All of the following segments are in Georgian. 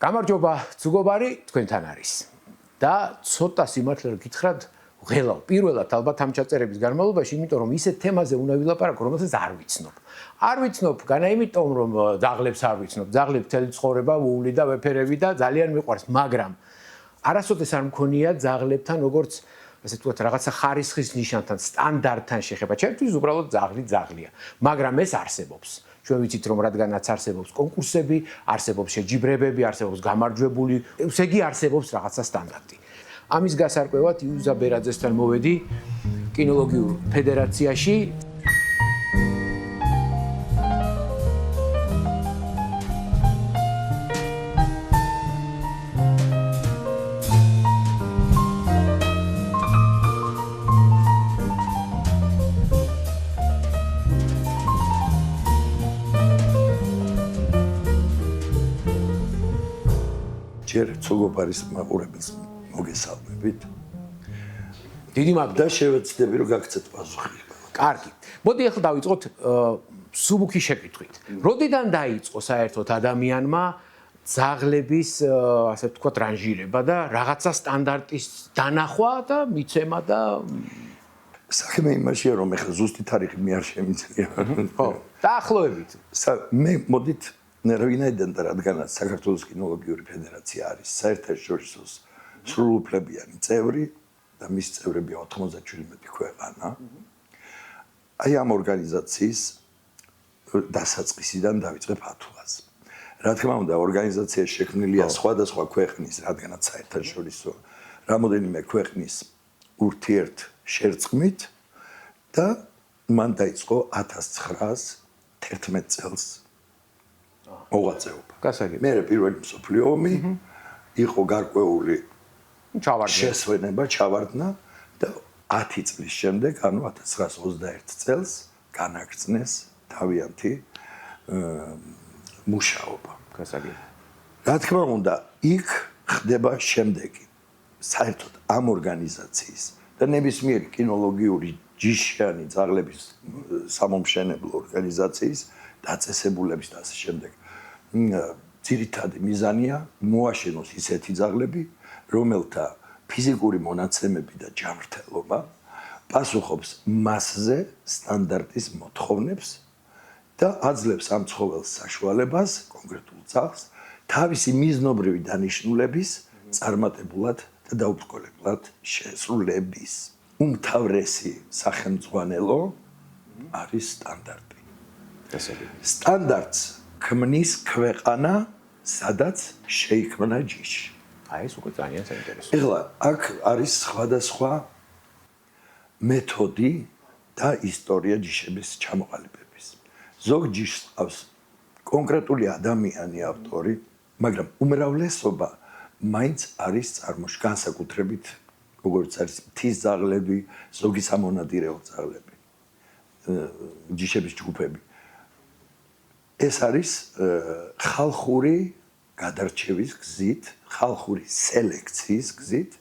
გამარჯობა, ზუგობარი თქვენთან არის. და ცოტა სიმართლე რომ გითხრათ, ღელავ. პირველად ალბათ ამ ჩაწერების განმავლობაში, იმიტომ რომ ისეთ თემაზე უნდა ვილაპარაკო, რომელსაც არ ვიცნობ. არ ვიცნობ, განა იმიტომ რომ ძაღლებს არ ვიცნობ. ძაღლებს მთელი ცხოვრება ვული და ვეფერები და ძალიან მიყვარს, მაგრამ არასოდეს არ მქონია ძაღლებთან როგორც ასე ვთქვათ, რაღაცა ხარისხის ნიშანთან, სტანდარტთან შეხება. ჩემთვის უბრალოდ ძაღლია, მაგრამ ეს არსებობს. ჩვენ ვიცით რომ რადგანაც არსებობს კონკურსები, არსებობს შეჯიბრებები, არსებობს გამარჯვებული, ესე იგი არსებობს რაღაცა სტანდარტი. ამის გასარკვევად იუზა ბერაძესთან მოვედი კინოლოგიურ ფედერაციაში. ჯერ ზუგობარის მაყურებელს მოგესალმებით. დიდი მადლობა და შევეცდები რომ გაგცეთ პასუხი. კარგი. მოდი ახლა დავიწყოთ სუბუქი შეკითხვით. როდიდან დაიწყო საერთოდ ადამიანმა ძაღლების ასე ვთქვათ რანჟირება და რაღაცა სტანდარტის დანახვა და მიცემა და საქმე იმაშია რომ ეხლა ზუსტი თარიღი მე არ შემიძლია. ხო, დაახლოებით. მე მოდით ვინაიდან და რადგანაც საქართველოს კინოლოგიური ფედერაცია არის საერთაშორისო სრულუფლებიანი წევრი და მის წევრებია 97 ქვეყანა. აი ამ ორგანიზაციის დასაწყისიდან დავიწყებ ათვლას. რა თქმა უნდა, ორგანიზაცია შექმნილია სხვადასხვა ქვეყნის, რადგანაც საერთაშორისო რამოდენიმე ქვეყნის ურთიერთ შერწყმით და მან დაიწყო 1911 წელს მოღვაწეობა. გასაგები. მე პირველი მსოფლიო ომი იყო გარკვეული შესვენება, ჩავარდნა და 10 წლის შემდეგ, ანუ 1921 წელს განაგრძნეს თავიანთი მუშაობა. გასაგები. რა თქმა უნდა, იქ ხდება შემდეგი. საერთოდ ამ ორგანიზაციის და ნებისმიერი კინოლოგიური ჯიშიანი ძაღლების სამომშენებლო ორგანიზაციის დაწესებულების და ასე შემდეგ. ძირითადი მიზანია მოაშენოს ისეთი ძაღლები, რომელთა ფიზიკური მონაცემები და ჯანმრთელობა პასუხობს მასზე სტანდარტის მოთხოვნებს და აძლევს ამ ცხოველს საშუალებას, კონკრეტულ ძაღლს, თავისი მიზნობრივი დანიშნულების წარმატებულად და დაუბრკოლებლად შესრულების. უმთავრესი სახელმძღვანელო არის სტანდარტი. სტანდარტს ქმნის ქვეყანა, სადაც შეიქმნა ჯიში. აი ეს უკვე ძალიან საინტერესოა. ეხლა აქ არის სხვადასხვა მეთოდი და ისტორია ჯიშების ჩამოყალიბების. ზოგ ჯიშს ყავს კონკრეტული ადამიანი ავტორი, მაგრამ უმრავლესობა მაინც არის განსაკუთრებით, როგორც არის მთის ძაღლები, ზოგი სამონადირეო ძაღლები, ჯიშების ჯგუფები. ეს არის ხალხური გადარჩევის გზით, ხალხური სელექციის გზით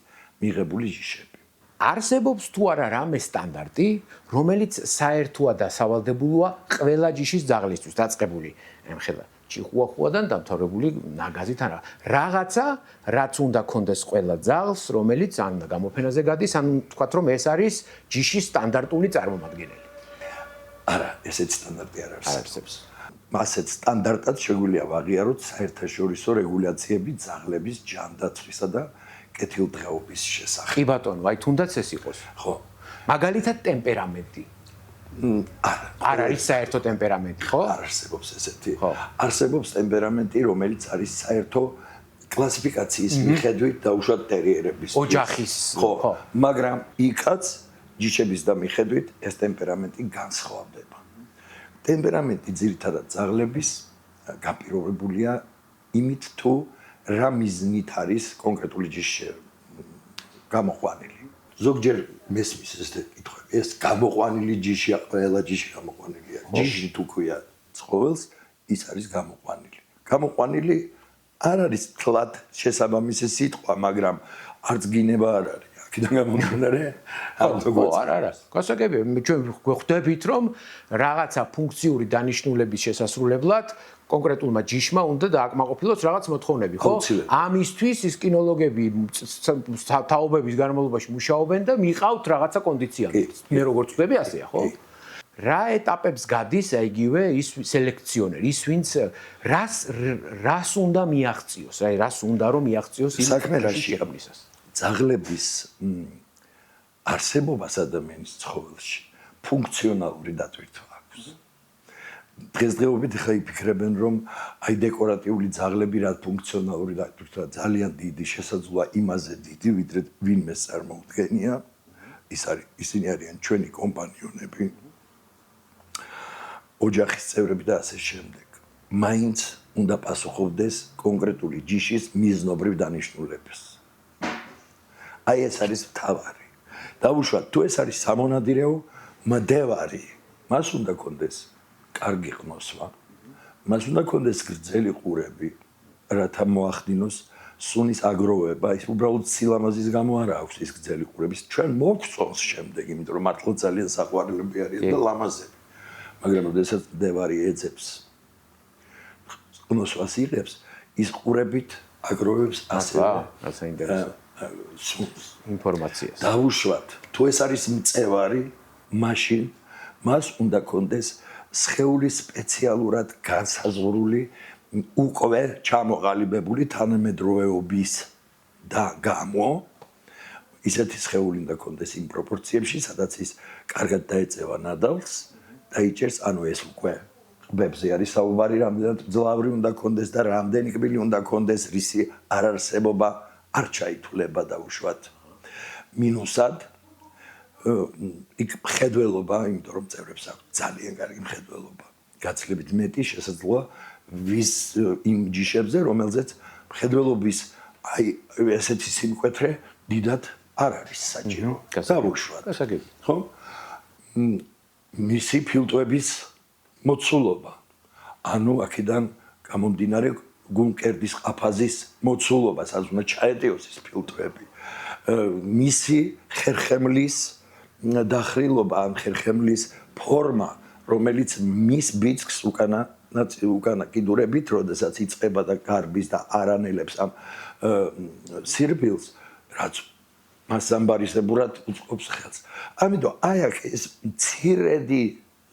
მიღებული ჯიშები. არსებობს თუ არა რამე სტანდარტი, რომელიც საერთოა და სავალდებულოა ყველა ჯიშის ძაღლისთვის დაწყებული ემხელა ჩიხუახუადან დამთავრებული ნაგაზით არა. რაღაცა, რაც უნდა კონდეს ყველა ძაღლს, რომელიც ან გამოფენაზე გადის, ან თქვათ რომ ეს არის ჯიშის სტანდარტული წარმომადგენელი. არა, ესეთი სტანდარტი არ არსებობს. ასეთ სტანდარტად შეგვიძლია ვაღიაროთ საერთაშორისო რეგულაციები ძაღლების ჯანდაცვისა და კეთილდღეობის შესახებ. კი ბატონო, აი თუნდაც ეს იყოს. ხო. მაგალითად ტემპერამენტი. არ არის საერთო ტემპერამენტი, ხო? არ არსებობს ესეთი. არსებობს ტემპერამენტი, რომელიც არის საერთო კლასიფიკაციის მიხედვით დაუშვათ ტერიერების. ოჯახის. ხო. მაგრამ იქაც ჯიშების და მიხედვით ეს ტემპერამენტი განსხვავდება. ტემპერამენტი ძირითადად ძაღლების განპირობებულია იმით თუ რა მიზნით არის კონკრეტული ჯიში გამოყვანილი. ზოგჯერ მესმის ეს კითხვები, ეს გამოყვანილი ჯიშია, ყველა ჯიში გამოყვანილია. ჯიში თუ ქვია ცხოველს, ის არის გამოყვანილი. გამოყვანილი არ არის თლად შესაბამისი სიტყვა, მაგრამ არც გინება არ არის. კიდევ გამომდინარე არა. გასაგებია, ჩვენ გვხვდებით, რომ რაღაცა ფუნქციური დანიშნულების შესასრულებლად კონკრეტულმა ჯიშმა უნდა დააკმაყოფილოს რაღაც მოთხოვნები, ხო? ამისთვის ის კინოლოგები თაობების განმავლობაში მუშაობენ და მიყავთ რაღაცა კონდიციონები. მე როგორც ვხვდები, ასეა, ხო? რა ეტაპებს გადის აიგივე ის სელექციონერი, ის ვინც რას უნდა მიაღწიოს, აი რას უნდა რომ მიაღწიოს იმ საქმერაში ძაღლების არსებობას ადამიანის ცხოველში ფუნქციონალური დატვირთვა აქვს. დღესდღეობით ხა იფიქრებენ რომ აი დეკორატიული ძაღლები რა ფუნქციონალური დატვირთვა ძალიან დიდი შესაძლოა იმაზე დიდი ვიდრე ვინმეს წარმოუდგენია. ისინი არიან ჩვენი კომპანიონები. ოჯახის წევრები და ასე შემდეგ. მაინც უნდა პასუხობდეს კონკრეტული ჯიშის მიზნობრივ დანიშნულებას. აი ეს არის მთავარი. დავუშვათ, თუ ეს არის სამონადირეო მდევარი, მას უნდა კონდეს კარგი ყნოსვა, მას უნდა კონდეს გრძელი ყურები, რათა მოახდინოს სუნის აგროვება, ის უბრალოდ სილამაზის გამო არ აქვს ის გრძელი ყურები. ჩვენ მოგწონს შემდეგ, იმიტომ რომ მართლა ძალიან საყვარლები არიან და ლამაზები. მაგრამ როდესაც მდევარი ეძებს ყნოსვას იღებს, ის ყურებით აგროვებს ასევე ინფორმაციას. დავუშვათ, თუ ეს არის მწევარი, მაშინ მას უნდა კონდეს სხეულის სპეციალურად განსაზღვრული უკვე ჩამოყალიბებული თანამედროვეობის და გამო ისეთი სხეული უნდა კონდეს იმ პროპორციებში, სადაც ის კარგად დაეწევა ნადავლს და იჭერს, ანუ ეს უკვე ყბებზე არის საუბარი, რამდენად ძლავრი უნდა კონდეს და რამდენი კბილი უნდა კონდეს, რისი არარსებობა არ ჩაითვლება დაუშვათ. მინუსად იქ მხედველობა, იმიტომ რომ წევრებს აქვს ძალიან კარგი მხედველობა. გაცილებით მეტი შესაძლოა ვის იმ ჯიშებზე, რომელზეც მხედველობის აი ესეთი სიმკვეთრე დიდად არ არის საჭირო. დავუშვათ. ხო? მისი ფილტვების მოცულობა. ანუ აქედან გამომდინარე გუნკერდის ყაფაზის მოცულობა, სადაც უნდა ჩაეტიოს ეს ფილტვები. მისი ხერხემლის დახრილობა, ან ხერხემლის ფორმა, რომელიც მის ბიძგს უკანა კიდურებით, როდესაც იწყება და გარბის და არანელებს ამ სირბილს, რაც მას ამბარისებურად უწყობს ხელს. ამიტომ აი აქ ეს მცირედი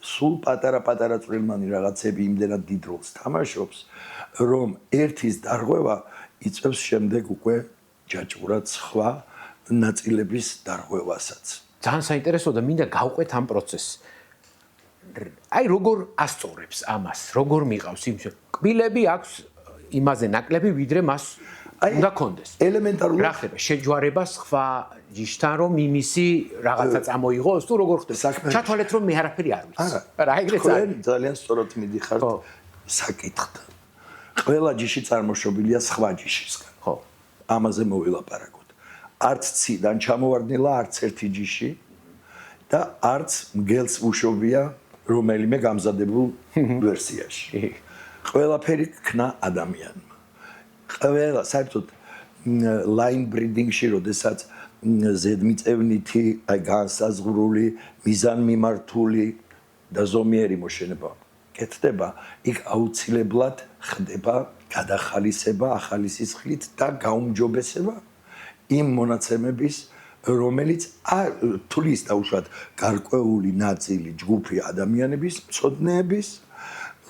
სულ პატარა წვრილმანი რაღაცები იმდენად დიდ როლს თამაშობს, რომ ერთის დარღვევა იწევს შემდეგ უკვე ჯაჭვურად სხვა ნაწილების დარღვევასაც. ძალიან საინტერესოა და მინდა გავყვეთ ამ პროცესს. აი როგორ ასწორებს ამას, როგორ მიყავს იმ კბილები აქვს იმაზე ნაკლები, ვიდრე მას უნდა კონდეს. ელემენტარულად რა ხდება? შეჯვარება სხვა ჯიშთან რომ იმისი რაღაცა წამოიღოს თუ როგორ ხდება? ჩათვალეთ რომ მე არაფერი არ ვიცი. რა ეგრეც არის. ძალიან სწორად მიდიხართ საკითხად. ყველა ჯიში წარმოშობილია სხვა ჯიშისგან. ხო. ამაზე მოვილაპარაკოთ. არც ციდან ჩამოვარდნილა არც ერთი ჯიში და არც მგელს უშობია რომელიმე გამზადებულ ვერსიაში. ყველაფერი ქნა ადამიანმა. ყველა საერთოდ line breeding-ში, როდესაც ზედმიწევნითი, აი განსაზღვრული, მიზანმიმართული და ზომიერი მოშენება კეთდება, იქ აუცილებლად ხდება გადახალისება ახალი სისხლით და გაუმჯობესება იმ მონაცემების, რომელიც თulis დაუშვათ გარკვეული ნაწილი ჯგუფი ადამიანების, მცოდნეების,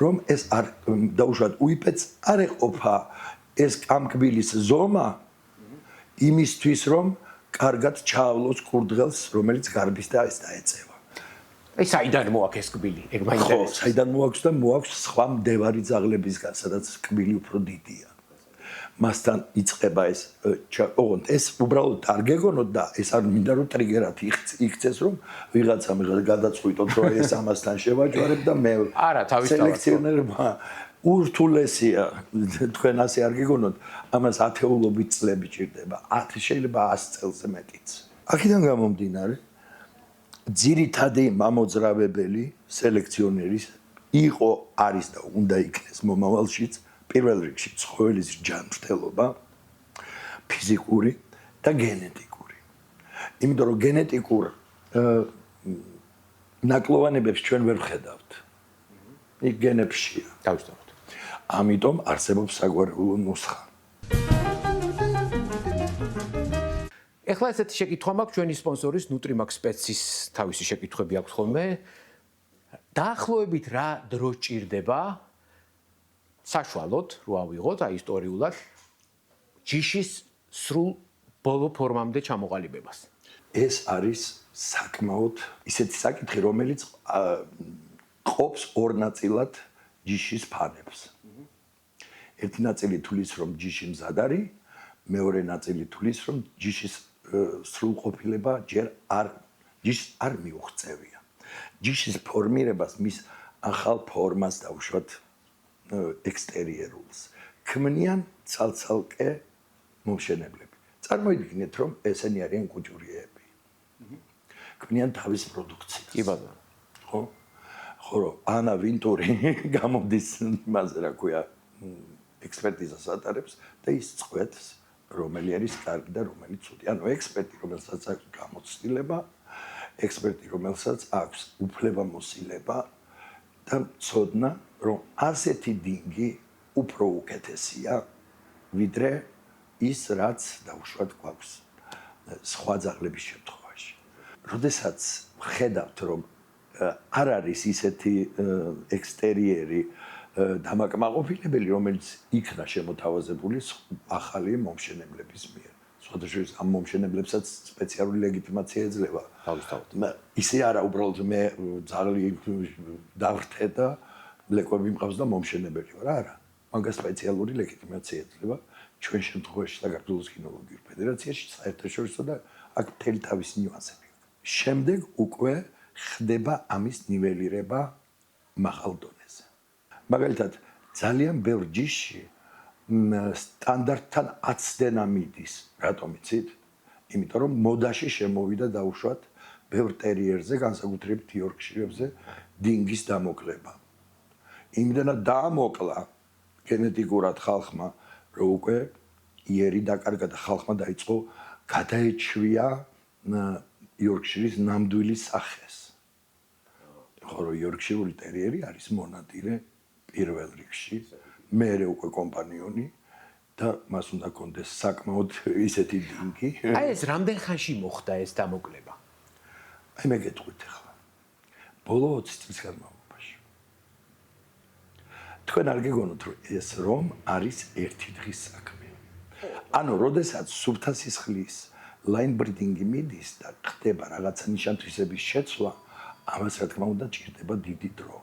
რომ ეს არ დაუშვათ უიფეთს არ ეყოფა ეს კამკბილის ზომა იმისთვის, რომ კარგად ჩაავლოს კურდღელს, რომელიც გარბის და ეს დაეწევა. აი საიდან მოაქვს ეს კბილი? ეგ მაინტერესებს. საიდან მოაქვს და მოაქვს სხვა მდევარი ძაღლებისგან, სადაც კბილი უფრო დიდია. მასთან იწყება ეს ოღონდ ეს უბრალოდ არ გეგონოთ და ეს არ მინდა რომ ტრიგერად იქცეს რომ ვიღაცა გადაწყვიტოთ რომ ეს ამასთან შევაჯვარებ და მე არა თავისთავად სელექციონერმა ურთულესია თქვენ ასე არ გეგონოთ ამას ათეულობით წლები ჭირდება 10 შეიძლება 100 წელზე მეტიც აქედან გამომდინარე ძირითადი მამოძრავებელი სელექციონერის იყო არის და უნდა იქნეს მომავალშიც პირველ რიგში ცხოველის ჯანმრთელობა ფიზიკური და გენეტიკური. იმიტომ რომ გენეტიკურ ნაკლოვანებებს ჩვენ ვერ ვხედავთ. იქ გენებშია. დავისწავლოთ. ამიტომ არსებობს საგვარეულო ნუსხა. ეხლა ესეთი შეკითხვა მაქვს ჩვენი სპონსორის Nutrimax Spets-ის თავისი შეკითხვები აქვს ხოლმე. დაახლოებით რა დრო ჭირდება საშუალოდ რო ავიღოთ აი ისტორიულად ჯიშის სრულ ბოლო ფორმამდე ჩამოყალიბებას. ეს არის საკმაოდ ისეთი საკითხი, რომელიც ყოფს ორ ნაწილად ჯიშის ფანებს. ერთი ნაწილი თulis რომ ჯიში მზად არის, მეორე ნაწილი თulis რომ ჯიშის სრულყოფილება ჯიშს არ მიუღწევია. ჯიშის ფორმირებას მის ახალ ფორმას დავუშვათ ექსტერიერულს. ქმნიან ცალცალკე მომშენებლები. წარმოიდგინეთ რომ ესენი არიან კუჭურიები. ქმნიან თავის პროდუქციას. კი ბატონო. ხო? ხო რომ ანა ვინტური გამოდის იმაზე რა ქვია ექსპერტიზას ატარებს და ის წყვეტს რომელი არის კარგი და რომელი ცუდი. ანუ ექსპერტი რომელსაც აქვს გამოცდილება, ექსპერტი რომელსაც აქვს უფლებამოსილება და ცოდნა რომ ასეთი დინგი უფრო უკეთესია ვიდრე ის რაც დაუშვათ გვაქვს სხვა ძაღლების შემთხვევაში. როდესაც ხედავთ რომ არ არის ისეთი ექსტერიერი დამაკმაყოფილებელი, რომელიც იქნა შემოთავაზებული ახალი მომშენებლების მიერ. სხვადასხვა ამ მომშენებლებსაც სპეციალური ლეგიტიმაცია ეძლევა. ისე არა, უბრალოდ მე ძაღლი დავრთე და ლეკვები მყავს და მომშენებელი ვარ. არა, მაგას სპეციალური ლეგიტიმაცია ეძლევა ჩვენ შემთხვევაში საქართველოს კინოლოგიურ ფედერაციაში საერთაშორისო და აქ მთელი თავისი ნიუანსები აქვს. შემდეგ უკვე ხდება ამის ნიველირება მაღალ დონეზე. მაგალითად, ძალიან ბევრ ჯიში სტანდარტთან აცდენა მიდის. რატომ იცით? იმიტომ რომ მოდაში შემოვიდა დაუშვათ ბევრ ტერიერზე, განსაკუთრებით იორკშირებზე დინგის დამოკლება. იმდენად დაამოკლა გენეტიკურად ხალხმა, რომ უკვე იერი დაკარგა და ხალხმა დაიწყო გადაეჩვია იორკშირის ნამდვილი სახეს. ხო რომ იორკშირული ტერიერი არის მონადირე პირველ რიგში, მერე უკვე კომპანიონი და მას უნდა კონდეს საკმაოდ ისეთი დინგი. აი ეს რამდენ ხანში მოხდა ეს დამოკლება? აი მე გეტყვით ახლა. ბოლო 20 წლის განმავლობაში. თქვენ არ გეგონოთ რომ ეს რომ არის ერთი დღის საქმე. ანუ როდესაც სუფთა სისხლის line breeding-ი მიდის და ხდება რაღაცა ნიშან-თვისების შეცვლა, ამას რა თქმა უნდა ჭირდება დიდი დრო.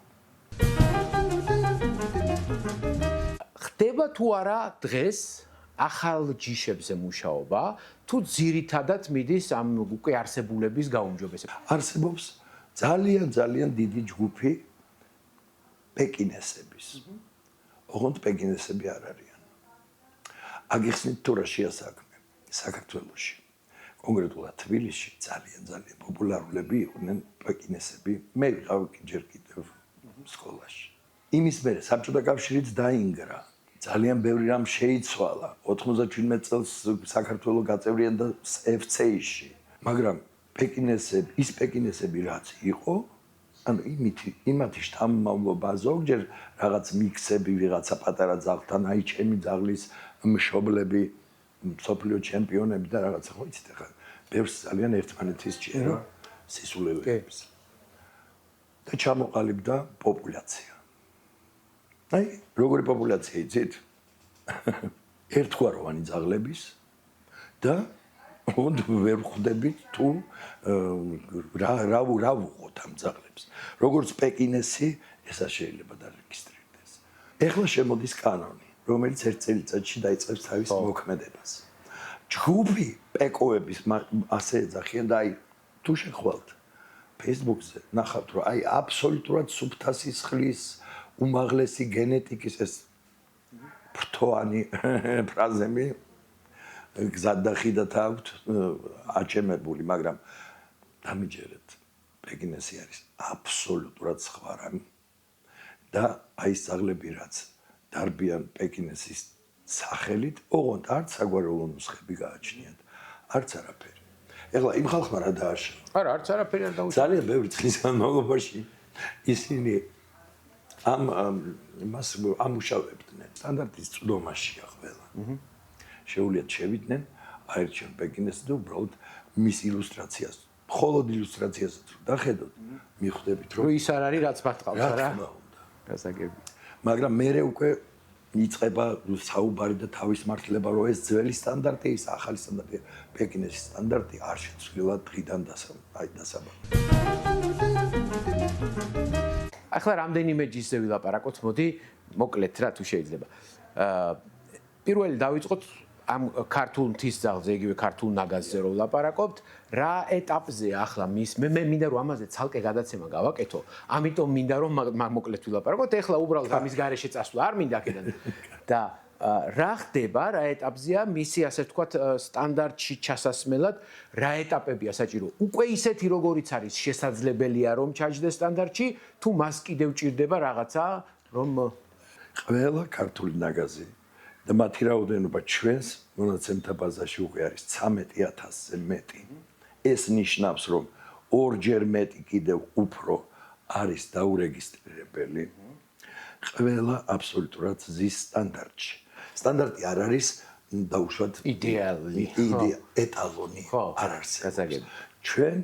ხდება თუ არა დღეს ახალ ჯიშებზე მუშაობა, თუ ძირითადად მიდის ამ უკვე არსებულების გაუმჯობესება? არსებობს ძალიან დიდი ჯგუფი პეკინესების. ოღონდ პეკინესები არ არიან. აგიხსნით თუ რა შეასაქმე საქართველოში. კონკრეტულად თბილისში ძალიან პოპულარულები იყვნენ პეკინესები. მე ვიყავი ჯერ კიდევ სკოლაში. იმის მერე საბჭოთა კავშირიც დაინგრა. ძალიან ბევრი რამ შეიცვალა. 97 წელს საქართველო გაწევრიანდა FC-ში. მაგრამ ის პეკინესები რაც იყო, ანუ იმათი შთამომავლობა ზოგჯერ რაღაც მიქსები ვიღაცა პატარა ძაღლთან, აი ჩემი ძაღლის მშობლები, მსოფლიო ჩემპიონები და რაღაცა ხო იცით ახლა ბევრს ძალიან ერთმანეთის ჭირა სისულელეებს. და ჩამოყალიბდა პოპულაცია. აი, როგორი პოპულაცია იცით? ერთგვაროვანი ძაღლების და ვერ ხვდებით თუ რა ვუყოთ ამ ძაღლებს. როგორც პეკინესი, ესა შეიძლება დარეგისტრირდეს. ეხლა შემოდის კანონი, რომელიც ერთ წელიწადში დაიწყებს თავის მოქმედებას. ჯგუფი პეკოების ასე ეძახიან და აი თუ შეხვალთ Facebook-ზე, ნახავთ რომ აი აბსოლუტურად სუფთა სისხლის უმაღლესი გენეტიკის ეს ფრთოვანი ფრაზები გზად და ხიდად აქვთ აჩემებული, მაგრამ დამიჯერეთ, პეკინესი არის აბსოლუტურად სხვა რამე და აი ეს ძაღლები რაც დარბიან პეკინესის სახელით, ოღონდ არც საგვარეულო ნუსხები გააჩნიათ, არც არაფერი. ეხლა იმ ხალხმა რა დააშალა? არა, არც არაფერი არ დაუშვა. ძალიან ბევრი წლის განმავლობაში ისინი მას ამუშავებდნენ. სტანდარტის წვდომაშია ყველა. შეუძლიათ შევიდნენ, აერჩიონ პეკინეს და უბრალოდ მის ილუსტრაციას, მხოლოდ ილუსტრაციასაც რომ დახედოთ, მიხვდებით რომ ის არ არის რაც მათყავს, რა არა? თქმა უნდა. გასაგები. მაგრამ მე უკვე იწყება საუბარი და თავის მართლება რომ ეს ძველი სტანდარტი, ის ახალი სტანდარტი, პეკინესის სტანდარტი არ შეცვლილა დღიდან დასაბამად. ახლა რამდენიმე ჯიშზე ვილაპარაკოთ, მოდი მოკლედ რა თუ შეიძლება. პირველი დავიწყოთ ამ ქართულ მთისძალზე, იგივე ქართულ ნაგაზზე რომ ვლაპარაკობთ, რა ეტაპზე ახლა მე მინდა რომ ამაზე ცალკე გადაცემა გავაკეთო, ამიტომ მინდა რომ მოკლედ ვილაპარაკოთ, ახლა უბრალოდ ამის გარეშე წასვლა არ მინდა აქედან და რა ხდება, რა ეტაპზეა მისი ასე ვთქვათ სტანდარტში ჩასასმელად, რა ეტაპებია საჭირო. უკვე ისეთი როგორიც არის შესაძლებელია რომ ჩაჯდეს სტანდარტში, თუ მას კიდევ ჭირდება რაღაცა რომ ყველა ქართული ნაგაზი და მათი რაოდენობა ჩვენს მონაცემთა ბაზაში უკვე არის 13000-ზე მეტი. ეს ნიშნავს, რომ ორჯერ მეტი კიდევ უფრო არის დაურეგისტრირებელი. ყველა აბსოლუტურად ზის სტანდარტში. სტანდარტი არ არის დაუშვათ იდეალი, ეტალონი არ არსებობს. გასაგები. ჩვენ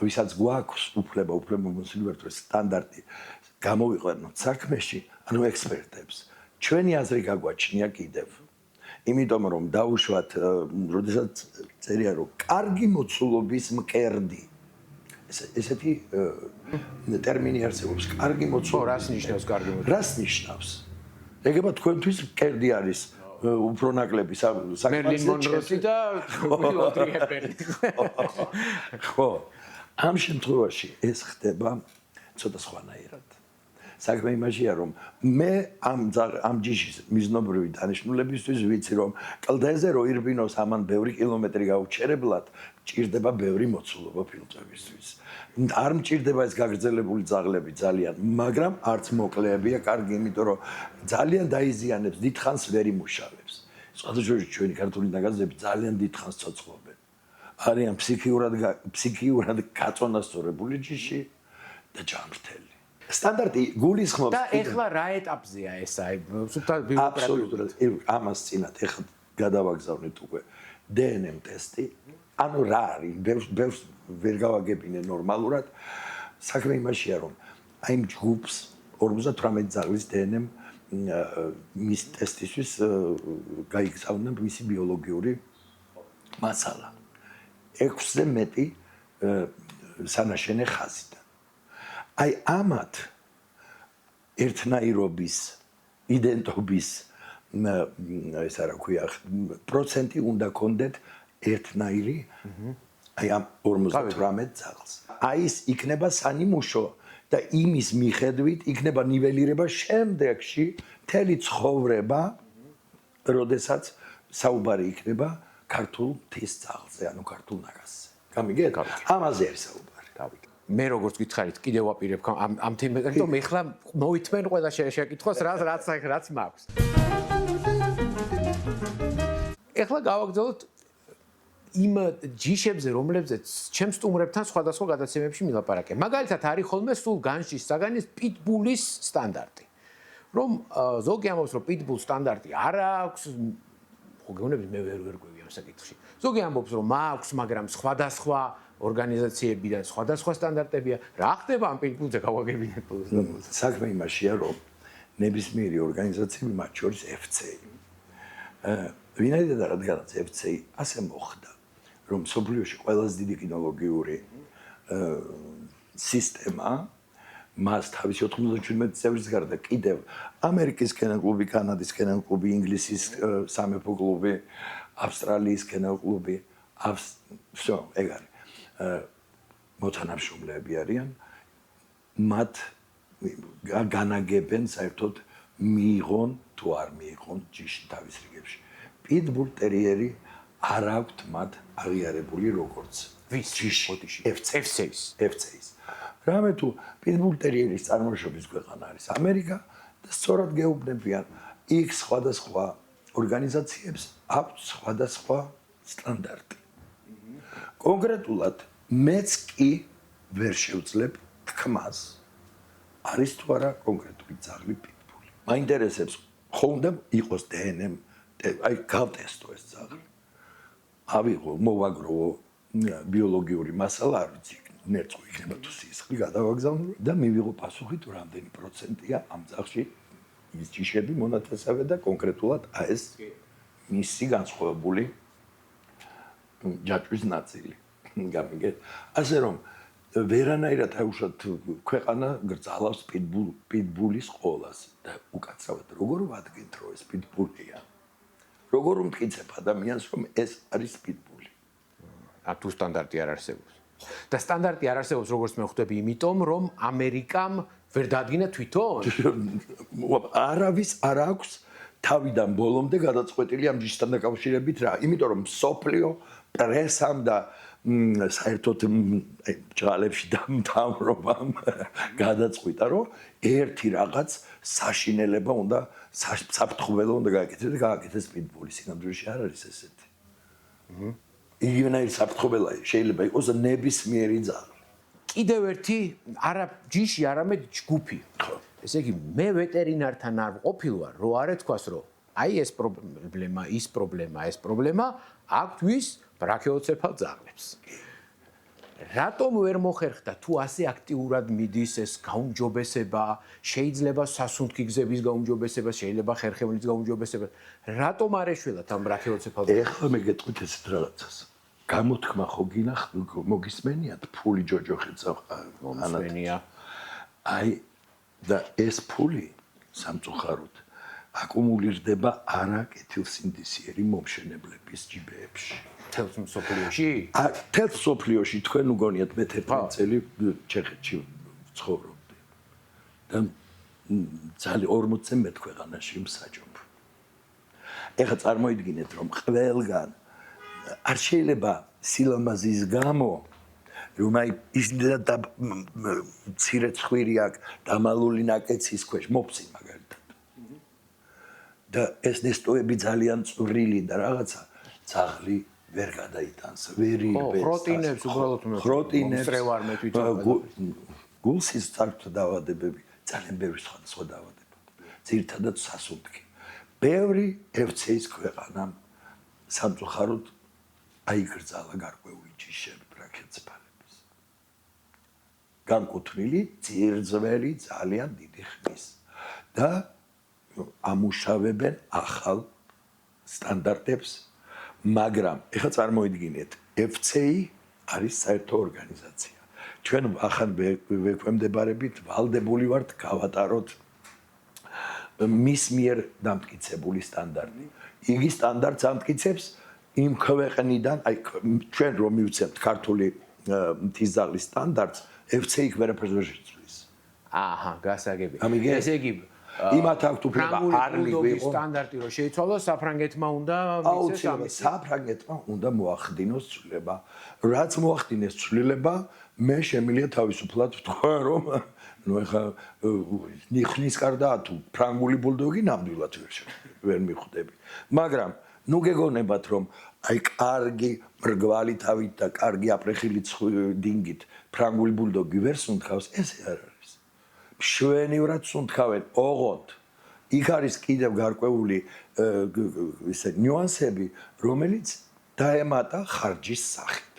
ვისაც გვაქვს უფლებამოსილი ვართ რომ სტანდარტი გამოვიყვანოთ საქმეში, ანუ ექსპერტებს. ჩვენი აზრი გაგვაჩნია კიდევ. იმიტომ რომ დაუშვათ, როდესაც წერია რომ კარგი მოცულობის მკერდი. ესეთი ტერმინი არსებობს, კარგი მოცულობის. რას ნიშნავს კარგი მოცულობა? რას ნიშნავს? ეგება თქვენთვის მკერდი არის უფრო ნაკლები მერლინ მონროსი და ოდრი ჰეპბერნი. ხო. ამ შემთხვევაში ეს ხდება ცოტა სხვანაირად. საქმე იმაშია რომ მე ამ ჯიშის მიზნობრივი დანიშნულებისთვის ვიცი რომ კლდეზე რო ირბინოს ამან ბევრი კილომეტრი გაუჩერებლად ჭირდება ბევრი მოცულობა ფილტვებისთვის. არ მჭირდება ეს გაგრძელებული ძაღლები ძალიან, მაგრამ არც მოკლეებია კარგი, იმიტომ რომ ძალიან დაიზიანებს, დიდხანს ვერ იმუშავებს. სხვადასხვა ჩვენი ქართული ნაგაზები ძალიან დიდხანს ცოცხლობენ. არიან ფსიქიურად გაწონასწორებული ჯიში და ჯანმრთელი. სტანდარტი გულისხმობს და ეხლა რა ეტაპზეა ეს აი სულთან აბსოლუტურად ამას წინათ ეხლა გადავაგზავნეთ უკვე დნმ ტესტი ანუ რა არის ბევრს ვერ გავაგებინე ნორმალურად საქმე იმაშია რომ აი იმ ჯგუფს 58 ძაღლის დნმ მის ტესტისთვის გაიგზავნა მისი ბიოლოგიური მასალა 6-ზე მეტი სანაშენე ხაზიდან აი ამათ ერთნაირობის იდენტობის ეს რა ქვია პროცენტი უნდა კონდეთ ერთნაირი აი ამ 58 ძაღლს აი ის იქნება სანიმუშო და იმის მიხედვით იქნება ნიველირება შემდეგში მთელი ცხოვრება როდესაც საუბარი იქნება ქართულ მთის ძაღლზე ანუ ქართულ ნაგაზზე გამიგეთ ამაზე არის საუბარი დავით მე როგორც გითხარით კიდევ ვაპირებ ამ თემაზე რომ ეხლა მოითმენ ყველა შეკითხვას რაც მაქვს ეხლა გავაგზავნოთ იმ ჯიშებზე რომლებზეც ჩემს სტუმრებთან სხვადასხვა გადაცემებში ვილაპარაკე მაგალითად არის ხოლმე სულ განშის საგანის პიტბულის სტანდარტი რომ ზოგი ამბობს რომ პიტბულ სტანდარტი არ აქვს ხო გეუბნები მე ვერ გვევი ამ საკითხში ზოგი ამბობს რომ აქვს მაგრამ სხვადასხვა ორგანიზაციებიდან სხვადასხვა სტანდარტებია. რა ხდება ამ პიტბულზე გავაგებინეთ ბოლოს? საქმე იმაშია, რომ ნებისმიერი ორგანიზაციები, მათ შორის FC-ი. ვინაიდან რადგანაც FC-ი ასე მოხდა, რომ სოფლიოში ყველაზე დიდი კინოლოგიური სისტემა მას თავისი 97 წევრის გარდა კიდევ ამერიკის კინოკლუბი, კანადის კინოკლუბი, ინგლისის სამეფო კლუბი, ავსტრალიის კინოკლუბი, всё, ეგ არის. მოთანამშრომლები არიან მათ განაგებენ საერთოდ მიიღონ თუ არ მიიღონ ჯიში თავის რიგებში პიტბულ ტერიერი არ აქვთ მათ აღიარებული როგორც ვის ჯიში FC-ის რამე თუ პიტბულ ტერიერის წარმოშობის ქვეყანა არის ამერიკა და სწორად გეუბნებიან იქ სხვადასხვა ორგანიზაციებს აქვთ სხვადასხვა სტანდარტი კონკრეტულად მეც კი ვერ შევძლებ თქმას არის თუ არა კონკრეტული ძაღლი პიტბული. მაინტერესებს ხომ იყოს დნმ, აი გავტესტო ეს ძაღლი. ავიღო, მოვაგროვო ბიოლოგიური მასალა, არ ვიცი, ნერწყვი იქნება თუ სისხლი გადავაგზავნო და მივიღო პასუხი თუ რამდენი პროცენტია ამ ძაღლში ის ჯიშები მონათესავე და კონკრეტულად ეს მისი განსხვავებული ჯაჭვის ნაწილი. გამიგეთ? ასე რომ ვერანაირად აუშვათ ქვეყანა გრძალავს პიტბულის ყოლას და უკაცრავად როგორ ვადგენთ რომ ეს პიტბულია? როგორ უმტკიცებ ადამიანს რომ ეს არის პიტბული? თუ სტანდარტი არ არსებობს. და სტანდარტი არ არსებობს როგორც მე ხვდები, იმიტომ რომ ამერიკამ ვერ დადგინა თვითონ. არავის არ აქვს თავიდან ბოლომდე გადაწყვეტილი ამ ჯიშთან დაკავშირებით რა. იმიტომ რომ სოფლიო პრესამ და საერთოდ ჭღალებში და მთავრობამ გადაწყვიტა რომ ერთი რაღაც საშინელება უნდა საფრთხობელო უნდა გააკეთეს და გააკეთეს პიტბული. სინამდვილეში არ არის ესეთი. იგივენაირი საფრთხობელა შეიძლება იყოს ნებისმიერი ძაღლი. კიდევ ერთი არა ჯიში, არამედ ჯგუფი. ესე იგი, მე ვეტერინართან არ ყოფილვარ, რო არ ეთქვას, რომ აი ეს პრობლემა, ის პრობლემა, ეს პრობლემა აქვს ბრაქეოცეფალ ძაღლებს. რატომ ვერ მოხერხდა თუ ასე აქტიურად მიდის ეს გაუმჯობესება, შეიძლება სასუნთქი გზების გაუმჯობესება, შეიძლება ხერხემლის გაუმჯობესება. რატომ არ ეშველათ ამ ბრაქეოცეფალ ძაღლებს? ეხლა მე გეტყვით ესეთ რაღაცას. გამოთქმა ხო მოგისმენიათ ფული ჯოჯოხეთსა მომსმენია. აი და ეს ფული სამწუხაროდ აკუმულირდება არაკეთილსინდისიერი მომშენებლების ჯიბეებში. თელს მსოფლიოში? თელს მსოფლიოში თქვენ უგონიათ მე 11 წელი ჩეხეთში ცხოვრობდი. და ძალიან 40-ზე მეტ ქვეყანაში მსაჯობ. ეხლა წარმოიდგინეთ რომ ყველგან არ შეიძლება სილამაზის გამო რომ აი ისინი და მცირე ცხვირი აქვს დამალული ნაკეცის ქვეშ მოფსი მაგალითად. და ეს ნესტოები ძალიან წვრილი და რაღაცა ძაღლი ვერ გადაიტანს, ვერ იღებს. ხროტინებს უბრალოდ ხროტინებს მე თვითონ გულსის წართ დაავადებები, ძალიან ბევრი სხვა დაავადება. ძირითადად სასუნთქი. ბევრი FC-ის ქვეყანამ სამწუხაროდ აიგრძალა გარკვეული ჯიშები ბრაქეოცეფალების. განკუთვნილი ძირძველი ძალიან დიდი ხნის და ამუშავებენ ახალ სტანდარტებს, მაგრამ ეხლა წარმოიდგინეთ, FC არის საერთო ორგანიზაცია. ჩვენ ახან ვექვემდებარებით, ვალდებული ვართ გავატაროთ მის მიერ დამტკიცებული სტანდარტი. იგი სტანდარტს ამტკიცებს იმ ქვეყნიდან, აი ჩვენ რომ მივცემთ ქართული მთის ძაღლის სტანდარტს, FC იქ ვერაფერს ვერ შეცვლის. აჰა, გასაგები. გამიგე? ესე იგი, იმათ აქვთ უფლება არლი ვიყო სტანდარტი რომ შეიცვალოს, საფრანგეთმა უნდა მიცეს ამის. საფრანგეთმა უნდა მოახდინოს ცვლილება. რაც მოახდინეს ცვლილება, მე შემიძლია თავისუფლად ვთქვა, რომ ნუ ეხა ნიხნის კარდაა თუ ფრანგული ბულდოგი ნამდვილად ვერ მიხვდები. მაგრამ ნუ გეგონებათ რომ აი კარგი მრგვალი თავით და კარგი აპრეხილი დინგით ფრანგული ბულდოგი ვერ სუნთქავს, ესე არ არის. შვენივრად სუნთქავენ, ოღონდ იქ არის კიდევ გარკვეული ისე ნიუანსები, რომელიც დაემატა ხარჯის სახით.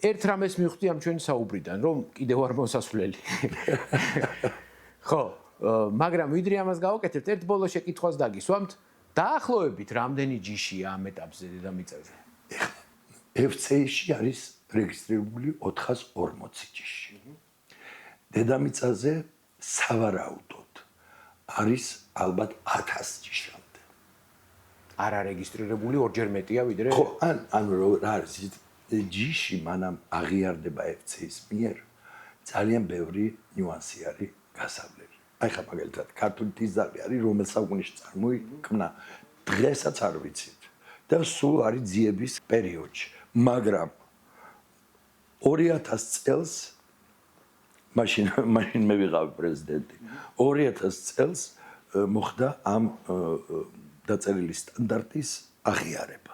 ერთ რამეს მივხვდი ამ ჩვენი საუბრიდან, რომ კიდევ არ მოსასვლელი. ხო, მაგრამ ვიდრე ამას გავაკეთებთ, ერთ ბოლო შეკითხვას დაგისვამთ. დაახლოებით რამდენი ჯიშია ამ ეტაპზე დედამიწაზე? FC-ში არის რეგისტრირებული 440 ჯიში. დედამიწაზე სავარაუდოდ არის ალბათ 1000 ჯიშამდე. არ არეგისტრირებული ორჯერ მეტია ვიდრე? ხო, ანუ რა არის ჯიში მანამ აღიარდება FC-ის მიერ, ძალიან ბევრი ნიუანსი არის გასავლელი. აი ხა მაგალითად ქართული მთის ძაღლი არის, რომელ საუკუნეში წარმოიქმნა, დღესაც არ ვიცით და სულ არის ძიების პერიოდში, მაგრამ 2000 წელს მაშინ მე ვიყავი პრეზიდენტი. 2000 წელს მოხდა ამ დაწერილი სტანდარტის აღიარება.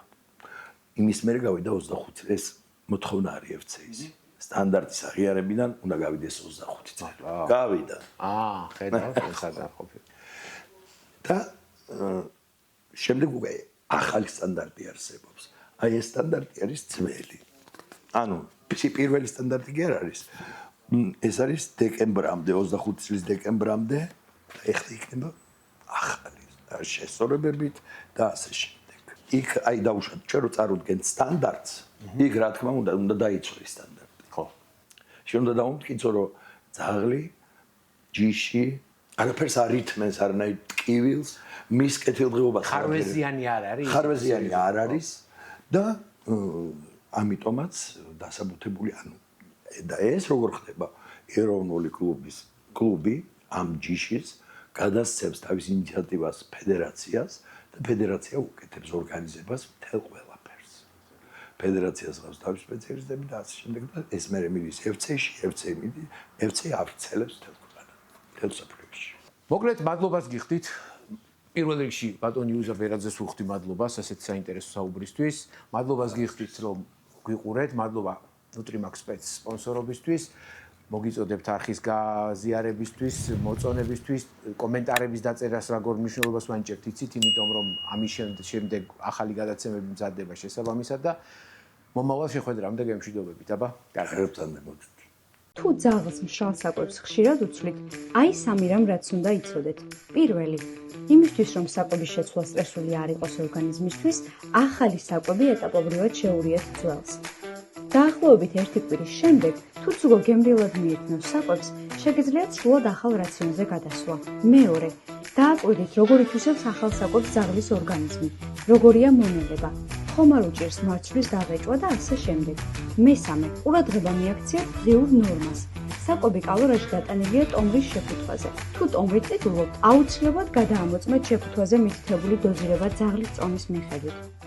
იმის მერე გავიდა 25 ეს მოთხოვნა არის FC-ის. სტანდარტის აღიარებიდან უნდა გავიდეს 25 წელი. გავიდა. ხედავთ, სადაა ყოფილი. და შემდეგ უკვე ახალი სტანდარტი არსებობს. აი ეს სტანდარტი არის ძველი. ანუ პირველი სტანდარტი კი არ არის. ეს არის დეკემბრამდე, 25 წლის დეკემბრამდე და ეხლა იქნება ახალი შესწორებებით და ასე შემდეგ. იქ აი დაუშვათ, ჩვენ რო წარუდგენთ სტანდარტს, იქ რა თქმა უნდა დაიცვლის სტანდარტი. ხო. შენ უნდა დავუმტკიცო, რომ ძაღლი, ჯიში, არაფერს არ ითმენს არანაირ ტკივილს, მის კეთილდღეობას ხარვეზიანი არ არის. ხარვეზიანი არ არის და ამიტომაც დასაბუთებული, ანუ და ეს როგორ ხდება? ეროვნული კლუბი ამ ჯიშის გადასცემს თავის ინიციატივას ფედერაციას და ფედერაცია უკეთებს ორგანიზებას მთელ ყველაფერს. ფედერაციას ყავს თავის სპეციალისტები და ასე შემდეგ და ეს მერე მიდის FC-ში, FC აფიციალებს მთელ მსოფლიოში. მოკლედ მადლობას გიხდით. პირველ რიგში ბატონი იუზა ბერაძეს ვუხდი მადლობას ასეთ საინტერესო საუბრისთვის. მადლობას გიხდით, რომ გვიყურეთ. მადლობა Nutrimax Pets სპონსორობისთვის. მოგიწოდებთ არხის გაზიარებისთვის, მოწონებისთვის, კომენტარების დაწერას როგორ მნიშვნელობას ვანიჭებთ, იცით, იმიტომ რომ ამის შემდეგ ახალი გადაცემები მზადდება შესაბამისად და მომავალ შეხვედრამდე გემშვიდობებით, აბა. კარგად. თუ ძაღლს მშრალ საკვებს ხშირად უცვლით, აი სამი რამ რაც უნდა იცოდეთ. პირველი, იმისთვის რომ საკვების შეცვლა სტრესული არ იყოს ორგანიზმისთვის, ახალი საკვები ეტაპობრივად შეურიეთ ძველს. დაახლოებით 1 კვირის შემდეგ, თუ ზოგ გემრიელად მიირთმევს საკვებს, შეგიძლიათ სრულად ახალ რაციონზე გადასვლა. მეორე, დააკვირდით, როგორ ითვისებს ახალ საკვებს ძაღლის ორგანიზმი, როგორია მონელება, ხომ არ უჭირს მარცვლის დაღეჭვა და ასე შემდეგ. მესამე, ყურადღება მიაქციეთ დღიურ ნორმას. საკვები კალორიაში დატანილია ტომრის შეფუთვაზე. თუ ტომრი ტიტულობთ, აუცილებლად გადაამოწმეთ შეფუთვაზე მითითებული დოზირება ძაღლის წონის მიხედვით.